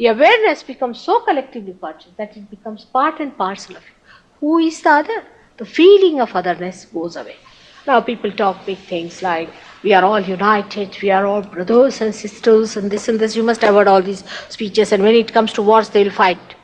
The awareness becomes so collectively conscious that it becomes part and parcel of you. Who is the other? The feeling of otherness goes away. Now people talk big things like we are all united, we are all brothers and sisters, and this and this. You must have heard all these speeches, and when it comes to wars, they will fight.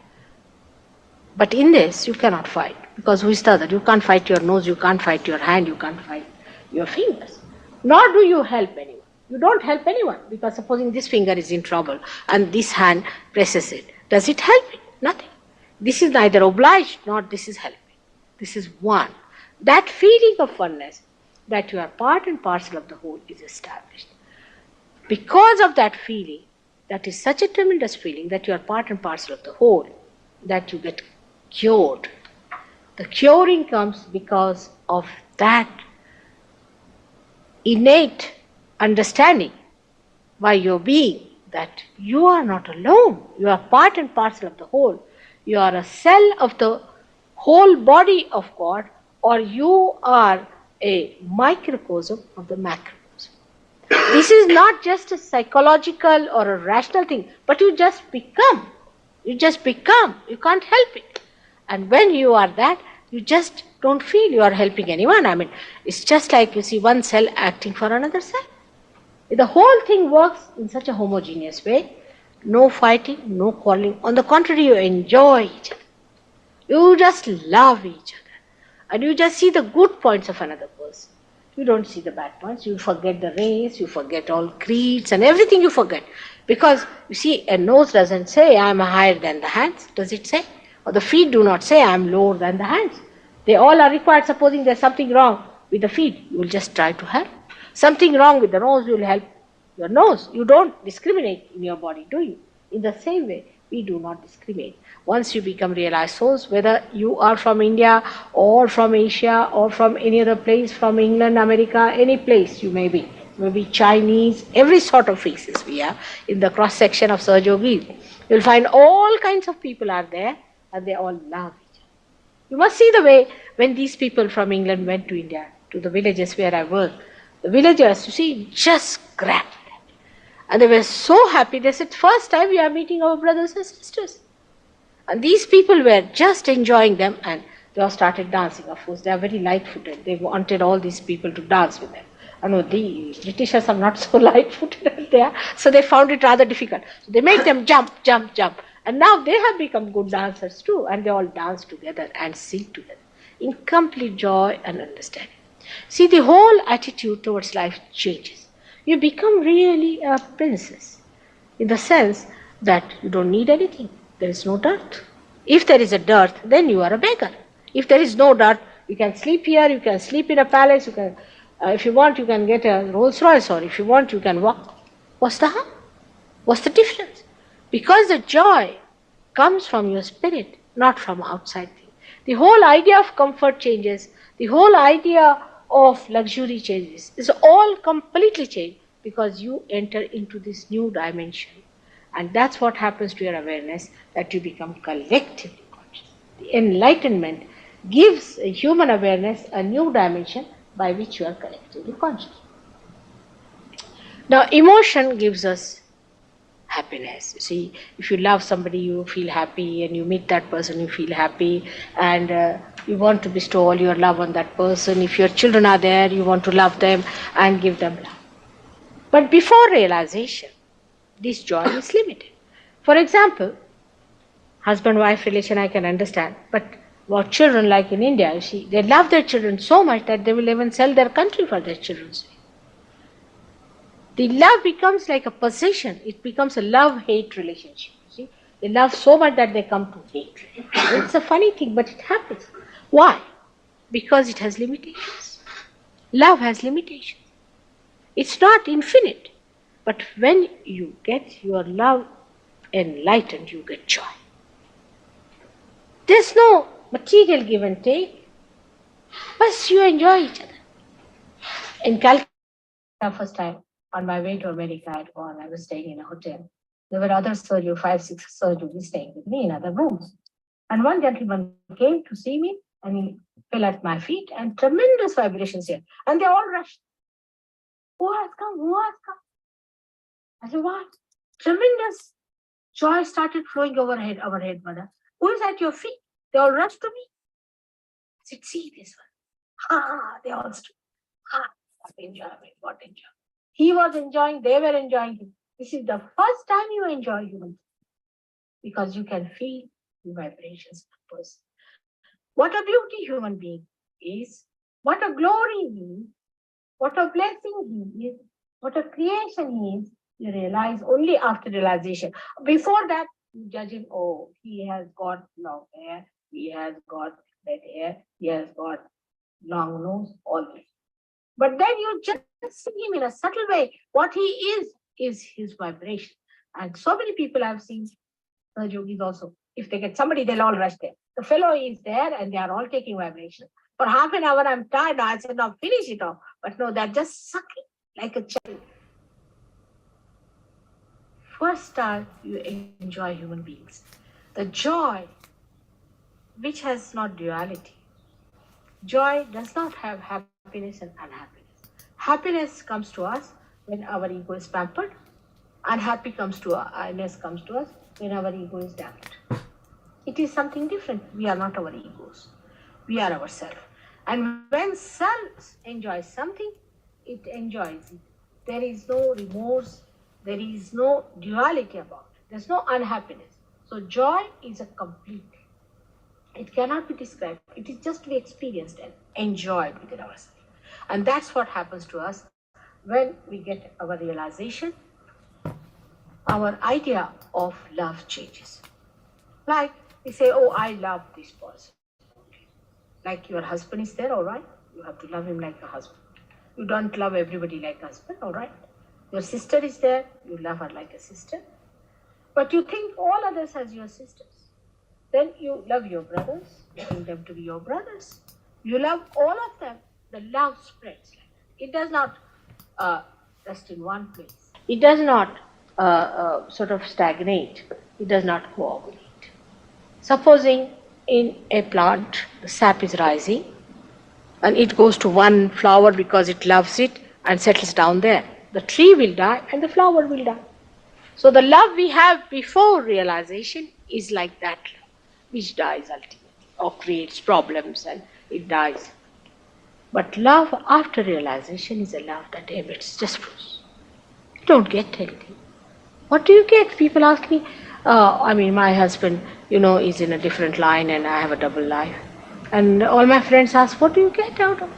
But in this, you cannot fight, because who is the other? You can't fight your nose, you can't fight your hand, you can't fight your fingers. Nor do you help anyone. You don't help anyone, because supposing this finger is in trouble and this hand presses it, does it help it? Nothing. This is neither obliged nor this is helping. This is one. That feeling of oneness, that you are part and parcel of the whole, is established. Because of that feeling, that is such a tremendous feeling that you are part and parcel of the whole, that you get cured. The curing comes because of that innate understanding by your being that you are not alone, you are part and parcel of the whole. You are a cell of the whole body of God, or you are a microcosm of the macrocosm. This is not just a psychological or a rational thing, but you just become. You just become. You can't help it. And when you are that, you just don't feel you are helping anyone. I mean, it's just like you see one cell acting for another cell. The whole thing works in such a homogeneous way. No fighting, no quarreling. On the contrary, you enjoy each other. You just love each other. And you just see the good points of another person. You don't see the bad points. You forget the race, you forget all creeds and everything you forget. Because, you see, a nose doesn't say, I am higher than the hands. Does it say? Or the feet do not say, I am lower than the hands. They all are required. Supposing there's something wrong with the feet, you will just try to help. Something wrong with the nose, you will help your nose. You don't discriminate in your body, do you? In the same way, we do not discriminate. Once you become realized souls, whether you are from India or from Asia or from any other place, from England, America, any place you may be, maybe Chinese, every sort of faces we have in the cross section of Sahajogi. You'll find all kinds of people are there, and they all love each other. You must see the way when these people from England went to India, to the villages where I work. The villagers, you see, just grabbed them. And they were so happy. They said, first time we are meeting our brothers and sisters. And these people were just enjoying them, and they all started dancing. Of course, they are very light-footed. They wanted all these people to dance with them. I know the Britishers are not so light-footed as they are, so they found it rather difficult. So they make them jump, jump, jump. And now they have become good dancers too, and they all dance together and sing together in complete joy and understanding. See, the whole attitude towards life changes. You become really a princess in the sense that you don't need anything. There is no dirt. If there is a dirt, then you are a beggar. If there is no dirt, you can sleep here, you can sleep in a palace, you can, if you want, you can get a Rolls Royce, or if you want, you can walk. What's the harm? What's the difference? Because the joy comes from your spirit, not from outside things. The whole idea of comfort changes. The whole idea of luxury changes. It's all completely changed because you enter into this new dimension. And that's what happens to your awareness, that you become collectively conscious. The enlightenment gives a human awareness a new dimension by which you are collectively conscious. Now, emotion gives us happiness. You see, if you love somebody, you feel happy, and you meet that person, you feel happy, and you want to bestow all your love on that person. If your children are there, you want to love them and give them love. But before realization, this joy is limited. For example, husband-wife relation I can understand, but about children, like in India, you see, they love their children so much that they will even sell their country for their children's sake. The love becomes like a possession. It becomes a love-hate relationship. You see, they love so much that they come to hate. It's a funny thing, but it happens. Why? Because it has limitations. Love has limitations. It's not infinite. But when you get your love enlightened, you get joy. There's no material give and take, but you enjoy each other. In Calcutta, first time, on my way to America, I was staying in a hotel. There were other surgeons, 5, 6 surgeons staying with me in other rooms. And one gentleman came to see me, and he fell at my feet, and tremendous vibrations here. And they all rushed. Who has come? Who has come? I said, what? Tremendous Joy started flowing overhead, our head, mother. Who is at your feet? They all rushed to me. I said, see this one. Ah, they all stood. Ah, what enjoyment, what enjoyment. He was enjoying, they were enjoying him. This is the first time you enjoy human because you can feel the vibrations of a person. What a beauty human being is, what a glory he is, what a blessing he is, what a creation he is, you realize only after realization. Before that, you judge him, oh, he has got long hair, he has got red hair, he has got long nose, all this. But then you just see him in a subtle way. What he is his vibration. And so many people I've seen, yogis also, if they get somebody, they'll all rush there. The fellow is there and they are all taking vibration. For half an hour, I'm tired. I said, now finish it off. But no, they're just sucking like a child. First time you enjoy human beings. The joy, which has not duality. Joy does not have happiness and unhappiness. Happiness comes to us when our ego is pampered. Unhappiness comes to us when our ego is damped. It is something different. We are not our egos. We are ourselves. And when self enjoys something, it enjoys it. There is no remorse. There is no duality about it. There's no unhappiness. So joy is a complete. It cannot be described. It is just to be experienced and enjoyed within ourselves. And that's what happens to us when we get our realization. Our idea of love changes. Like we say, oh, I love this person. Like your husband is there, all right? You have to love him like a husband. You don't love everybody like a husband, all right? Your sister is there, you love her like a sister. But you think all others as your sisters. Then you love your brothers, you think them to be your brothers. You love all of them. The love spreads. It does not rest in one place. It does not sort of stagnate. It does not coagulate. Supposing in a plant, the sap is rising and it goes to one flower because it loves it and settles down there. The tree will die and the flower will die. So the love we have before realization is like that love, which dies ultimately or creates problems and it dies. But love after realization is a love that emits, just flows. You don't get anything. What do you get? People ask me, my husband, is in a different line and I have a double life. And all my friends ask, what do you get out of it?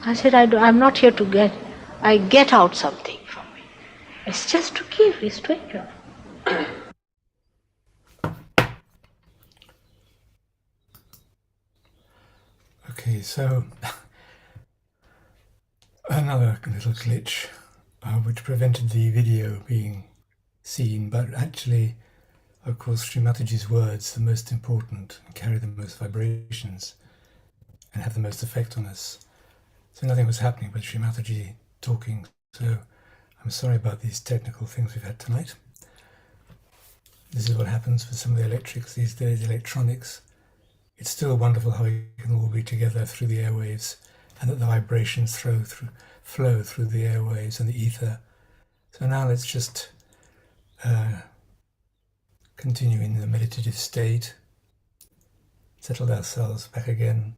I said, I'm not here to get. I get out something from it. It's just to give, it's to enjoy. Okay, so another little glitch which prevented the video being seen, but actually, of course, Sri Mataji's words are the most important and carry the most vibrations and have the most effect on us. So nothing was happening with Sri Mataji talking, so I'm sorry about these technical things we've had tonight. This is what happens with some of the electrics these days, electronics. It's still wonderful how we can all be together through the airwaves and that the vibrations flow through the airwaves and the ether. So now let's just continue in the meditative state, settle ourselves back again.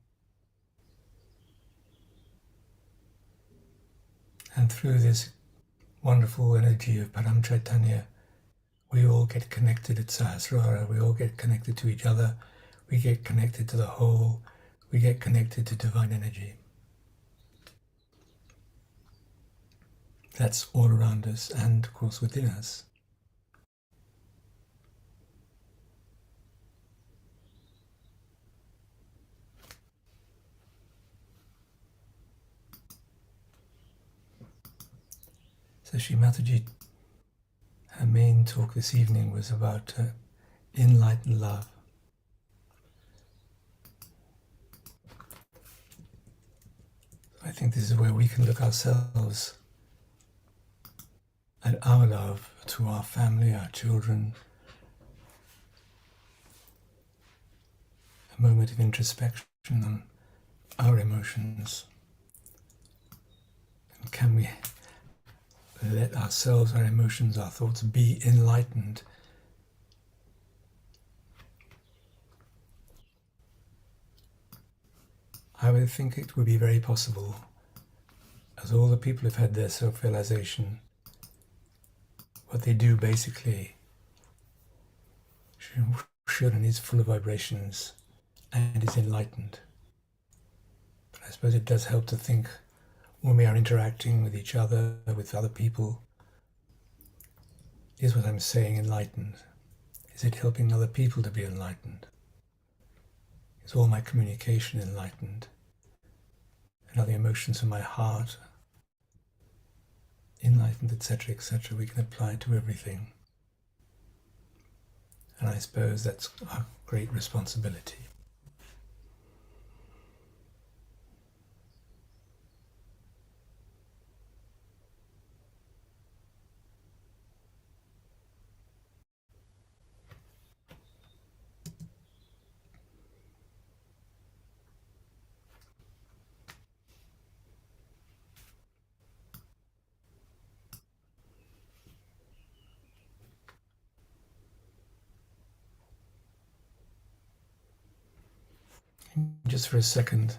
And through this wonderful energy of Param Chaitanya, we all get connected at Sahasrara, we all get connected to each other, we get connected to the whole, we get connected to divine energy. That's all around us and, of course, within us. So Sri Mataji, her main talk this evening was about enlightened love. I think this is where we can look ourselves at our love to our family, our children, a moment of introspection on our emotions. And can we let ourselves, our emotions, our thoughts be enlightened I would think it would be very possible, as all the people who've had their self-realization, what they do basically should and is full of vibrations and is enlightened. But I suppose it does help to think when we are interacting with each other, with other people, is what I'm saying enlightened? Is it helping other people to be enlightened? Is all my communication enlightened? And are the emotions in my heart enlightened, etc., etc.? We can apply it to everything. And I suppose that's our great responsibility. Just for a second,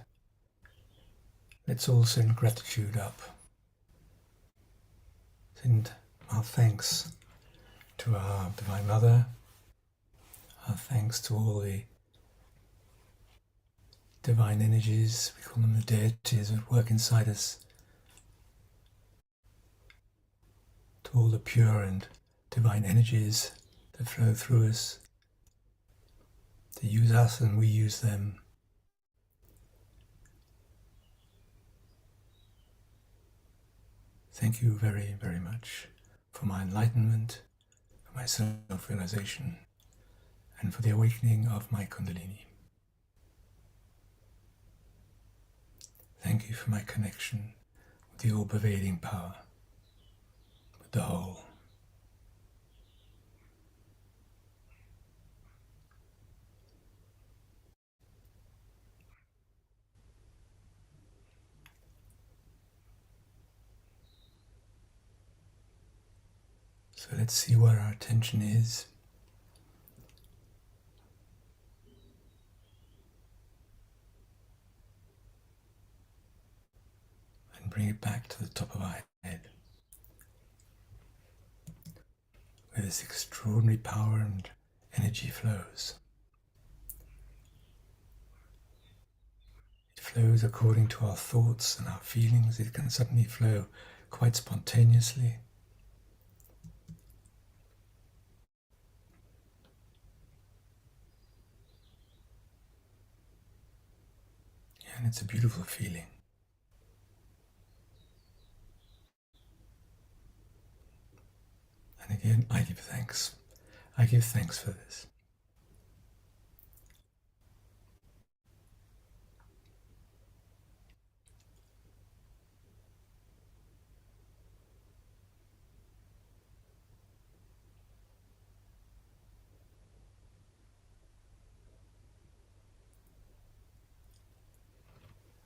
let's all send gratitude up. Send our thanks to our Divine Mother, our thanks to all the divine energies, we call them the deities that work inside us, to all the pure and divine energies that flow through us, to use us and we use them. Thank you very, very much for my enlightenment, for my self-realization, and for the awakening of my Kundalini. Thank you for my connection with the all-pervading power, with the whole. So let's see where our attention is. And bring it back to the top of our head, where this extraordinary power and energy flows. It flows according to our thoughts and our feelings. It can suddenly flow quite spontaneously. And it's a beautiful feeling. And again, I give thanks. I give thanks for this.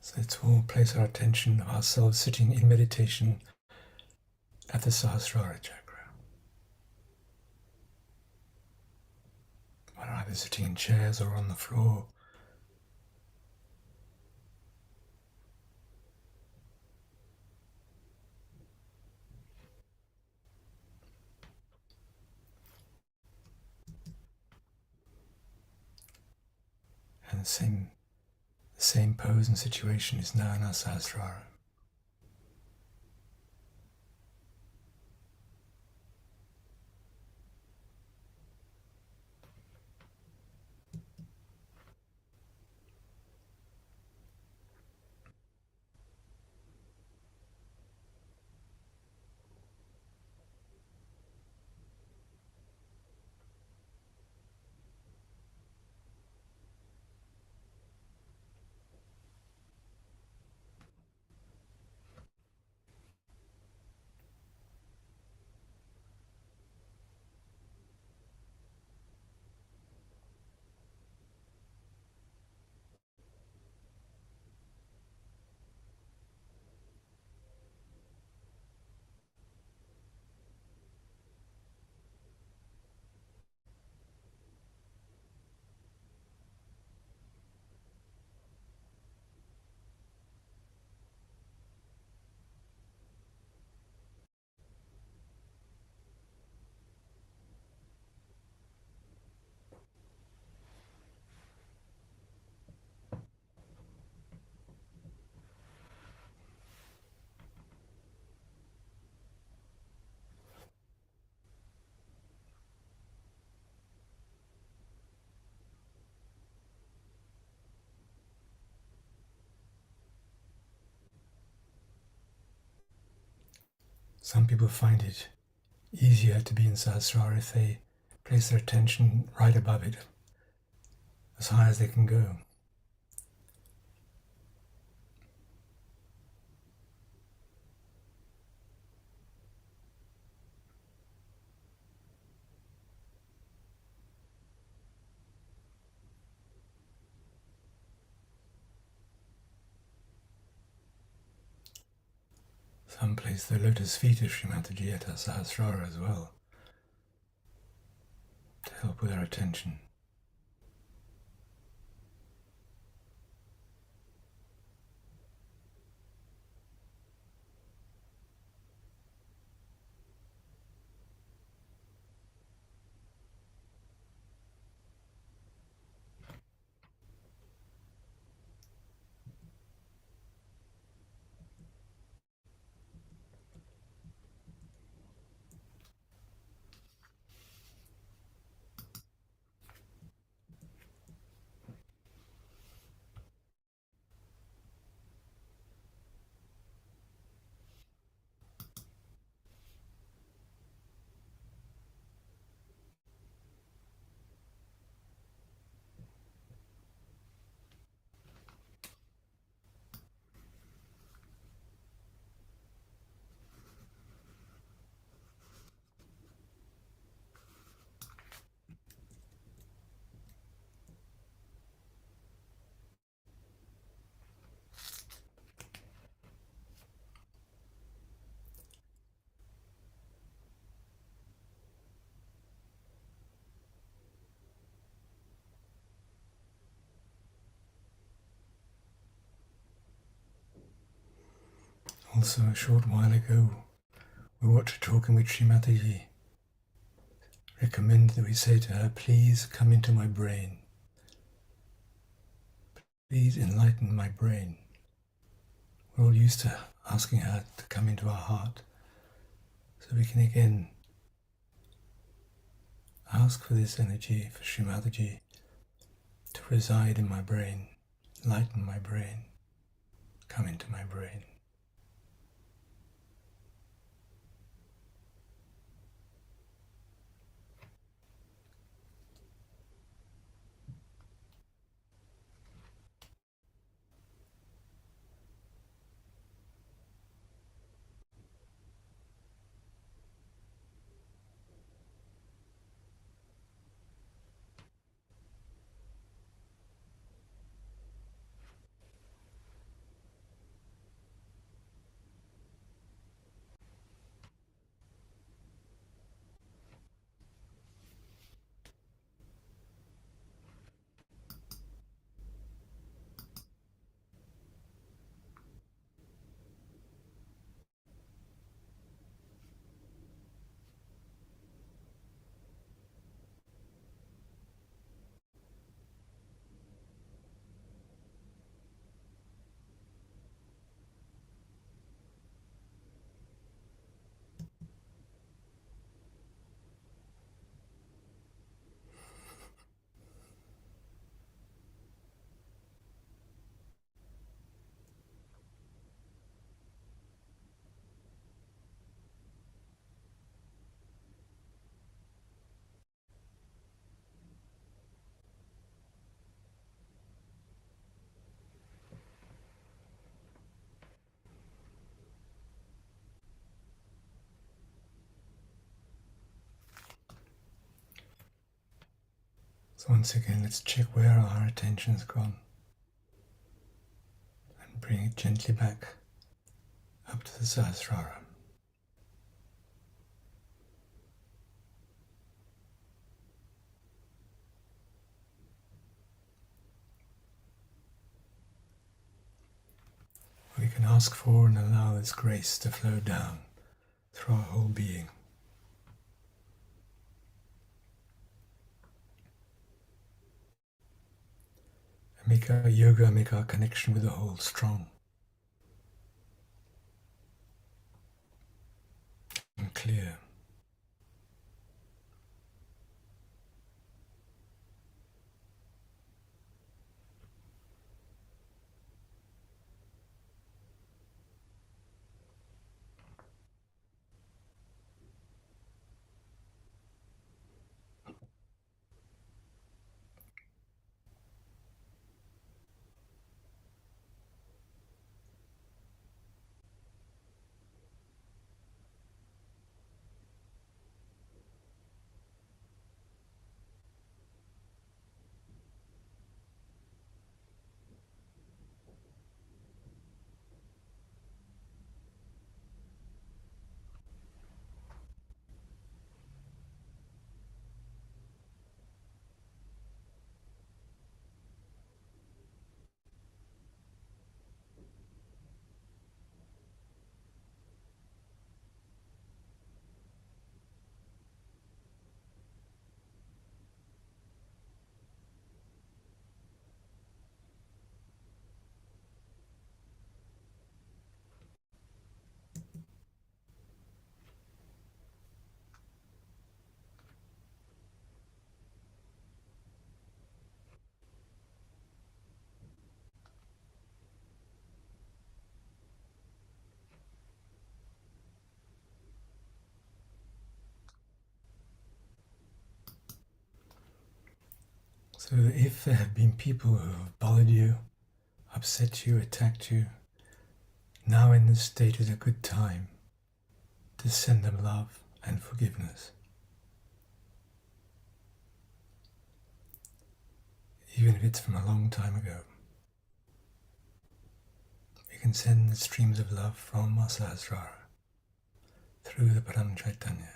So let's all place our attention of ourselves sitting in meditation at the Sahasrara chakra. We're either sitting in chairs or on the floor. And the same pose and situation is now in our Sahasrara. Some people find it easier to be in Sahasrara if they place their attention right above it, as high as they can go. Some place their lotus feet of Srimataji at Sahasrara as well, to help with our attention. Also, a short while ago, we watched talking with Srimataji, recommended that we say to her, please come into my brain. Please enlighten my brain. We're all used to asking her to come into our heart. So we can again ask for this energy, for Srimataji to reside in my brain, lighten my brain, come into my brain. So once again, let's check where our attention's gone and bring it gently back up to the Sahasrara. We can ask for and allow this grace to flow down through our whole being. And make our yoga, make our connection with the whole strong and clear. So that if there have been people who have bothered you, upset you, attacked you, now in this state is a good time to send them love and forgiveness. Even if it's from a long time ago. We can send the streams of love from our Sahasrara through the Param Chaitanya.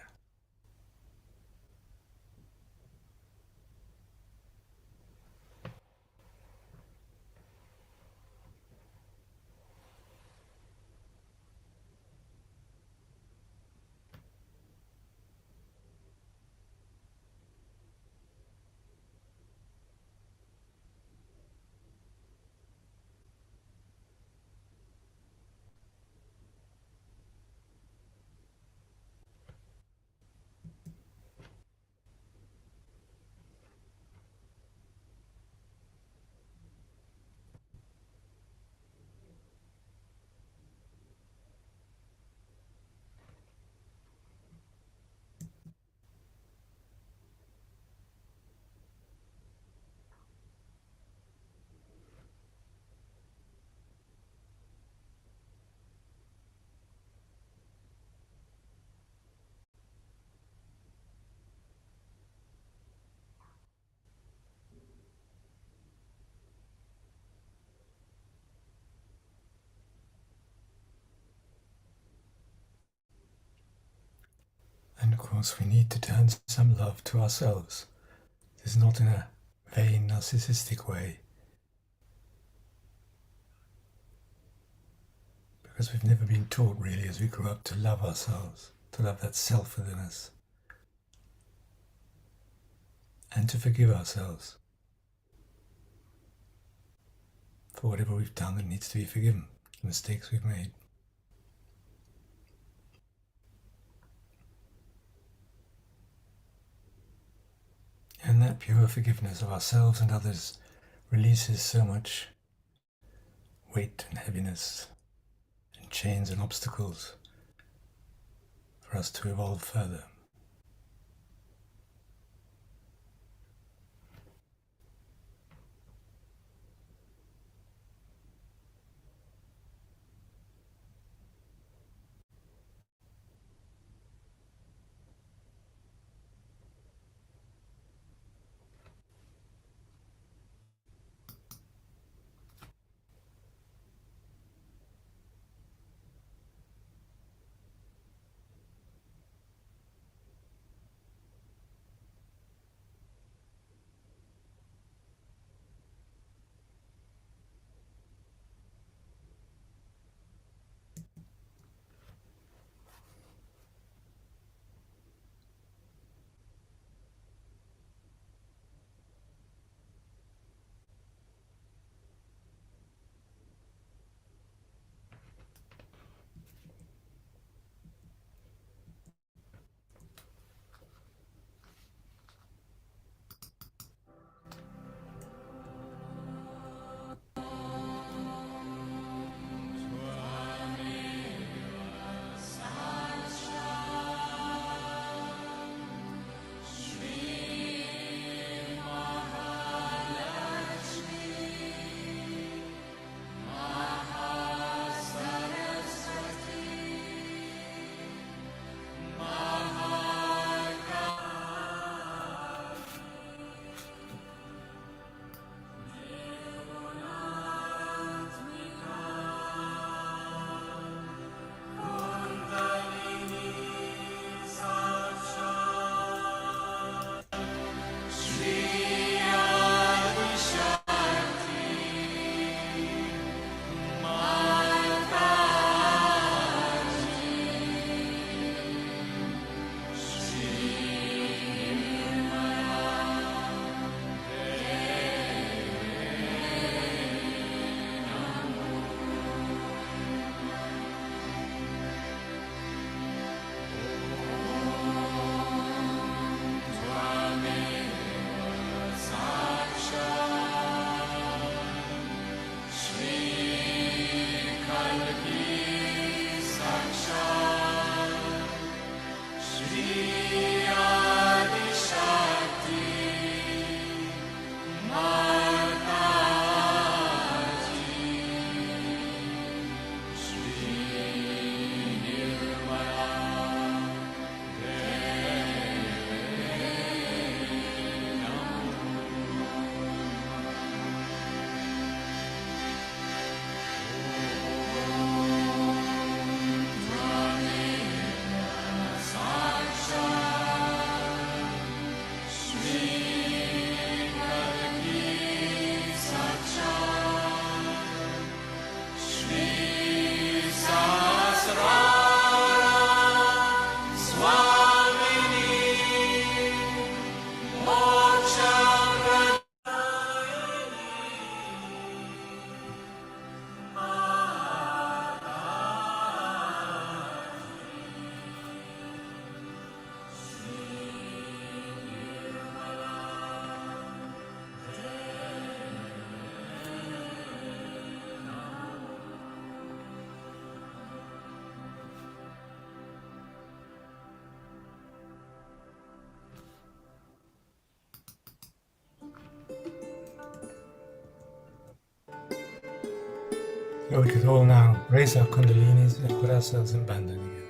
And of course we need to turn some love to ourselves. This is not in a vain, narcissistic way, because we've never been taught really as we grew up to love ourselves, to love that self within us, and to forgive ourselves for whatever we've done that needs to be forgiven, the mistakes we've made. And that pure forgiveness of ourselves and others releases so much weight and heaviness and chains and obstacles for us to evolve further. Oh, we could all now raise our kundalinis and put ourselves in bandhan again.